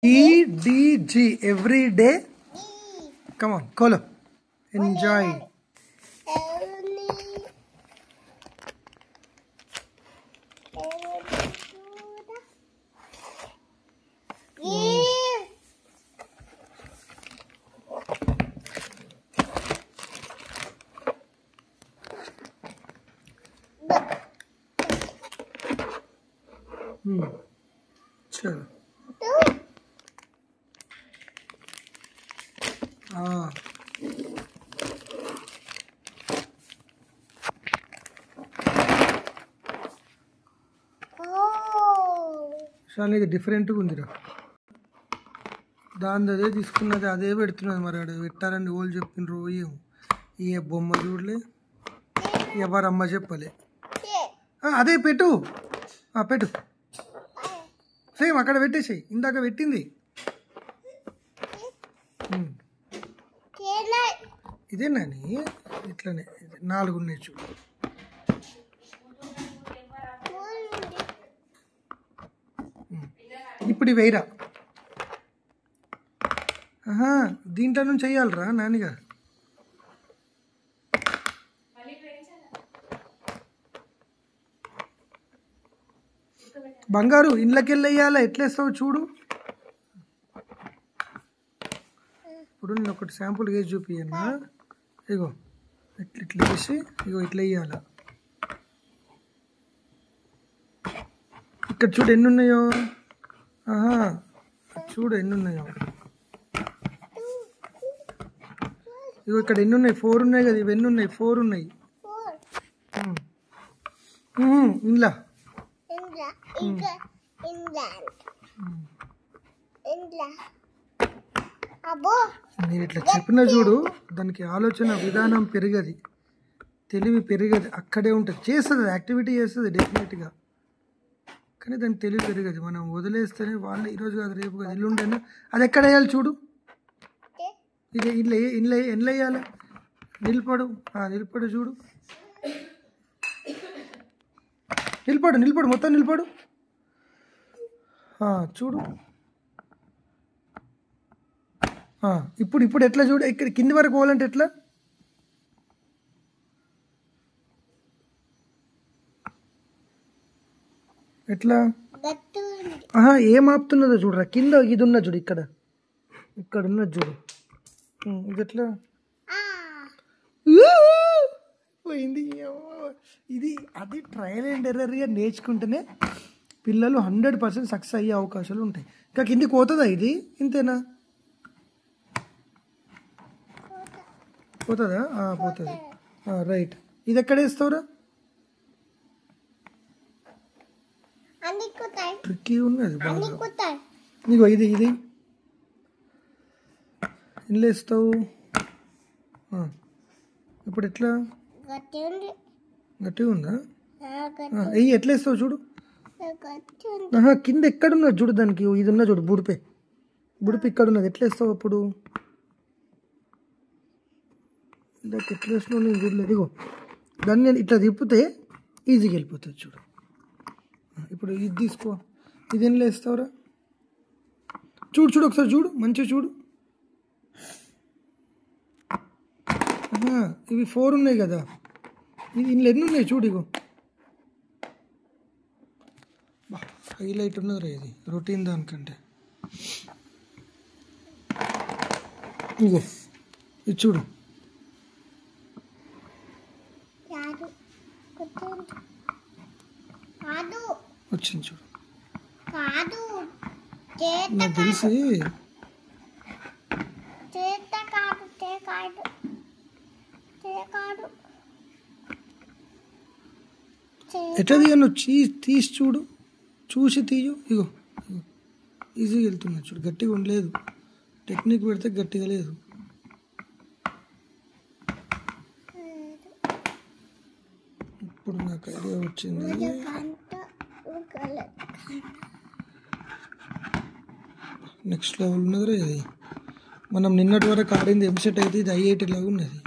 EDG every day. Come on, Kolo. Enjoy. चलो हाँ చాలా ఇది డిఫరెంట్గా ఉందిరా దాని అదే తీసుకున్నది అదే పెడుతున్నది మరి అక్కడ పెట్టారని వాళ్ళు చెప్పినరు ఏం ఈ బొమ్మ చూడలే ఎవరమ్మ చెప్పలే అదే పెట్టు పెట్టు సేమ్ అక్కడ పెట్టేసేయి ఇందాక పెట్టింది ఇదేనాని ఇట్లనే 4 ఉన్నాయి చూడు ఇప్పుడు వేయరా దీంట్లో నుంచి చెయ్యాలరా నానిగా బంగారు ఇంట్లోకి వెళ్ళేయాలా ఎట్లేస్తావు చూడు ఇప్పుడు నేను ఒకటి శాంపుల్ వేసి చూపియన్నా ఇగో ఇట్లా ఇట్లా వేసి ఇగో ఇట్లా వేయాలా ఇక్కడ చూడు ఎన్ని ఉన్నాయో చూడు ఎన్ని ఉన్నాయో ఇగో ఇక్కడ ఎన్ని ఉన్నాయి 4 ఉన్నాయి కదా ఇవి ఎన్ని ఉన్నాయి 4 ఉన్నాయి ఇంట్లో నేను ఇట్లా చెప్పిన చూడు దానికి ఆలోచన విధానం పెరగది తెలివి పెరగది అక్కడే ఉంటుంది చేస్తుంది యాక్టివిటీ చేస్తుంది డెఫినెట్గా కానీ దానికి తెలివి పెరగదు మనం వదిలేస్తేనే వాళ్ళు ఈరోజు కాదు రేపు కాదు ఎల్లుండేనా అది ఎక్కడ వేయాలి చూడు ఇది ఇంట్లో వేయాలి నిలబడు చూడు నిలబడు మొత్తం నిలబడు చూడు ఇప్పుడు ఎట్లా చూడు ఇక్కడ కింది వరకు పోవాలంటే ఎట్లా ఎట్లా ఏం ఆపుతున్నదో చూడరా కింద ఇది ఉన్నది చూడు ఇక్కడ ఉన్నది చూడు ఇది ఎట్లా పోయింది ఇది అది ట్రయల్ అండ్ ఎర్రర్గా నేర్చుకుంటేనే పిల్లలు 100% సక్సెస్ అయ్యే అవకాశాలు ఉంటాయి ఇంకా కిందికి పోతుందా ఇది ఇంతేనా పోతుందా పోతుంది రైట్ ఇది ఎక్కడ వేస్తావురా ట్రిక్కీ ఉన్నది బాగా నీకు ఇది ఇంట్లో వేస్తావు ఇప్పుడు ఎట్లా గట్టిగా ఉందా ఎట్లా వేస్తావు చూడు కింద ఎక్కడున్నది చూడు దానికి ఇది ఉన్నా చూడు బుడిపి ఇక్కడ ఉన్నది ఎట్లా వేస్తావు అప్పుడు ఇలా ఎట్లా వేస్తున్నావు నేను చూడలేదు ఇగో దాన్ని నేను ఇట్లా తిప్పితే ఈజీగా వెళ్ళిపోతుంది చూడు ఇప్పుడు ఇది తీసుకో ఇది ఏం వేస్తావురా చూడు ఒకసారి చూడు మంచిగా చూడు ఇవి 4 ఉన్నాయి కదా ఇది ఇందులో ఎన్ని ఉన్నాయి చూడు ఇగో హైలైట్ ఉన్నది రా ఇది రొటీన్ దానికంటే ఇగో ఇది చూడు వచ్చింది చూడు నాకు తెలిసి ఎట్లా తీయను తీసి చూడు చూసి తీయు ఇగో ఈజీగా వెళ్తున్నా చూడు గట్టిగా ఉండలేదు టెక్నిక్ పెడితే గట్టిగా లేదు ఇప్పుడు నాకు ఐడియా వచ్చింది నెక్స్ట్ లెవెల్ ఉన్నది ఇది మనం నిన్నటి వరకు ఆడింది ఎంసెట్ అయితే ఇది IIT లాగా ఉన్నది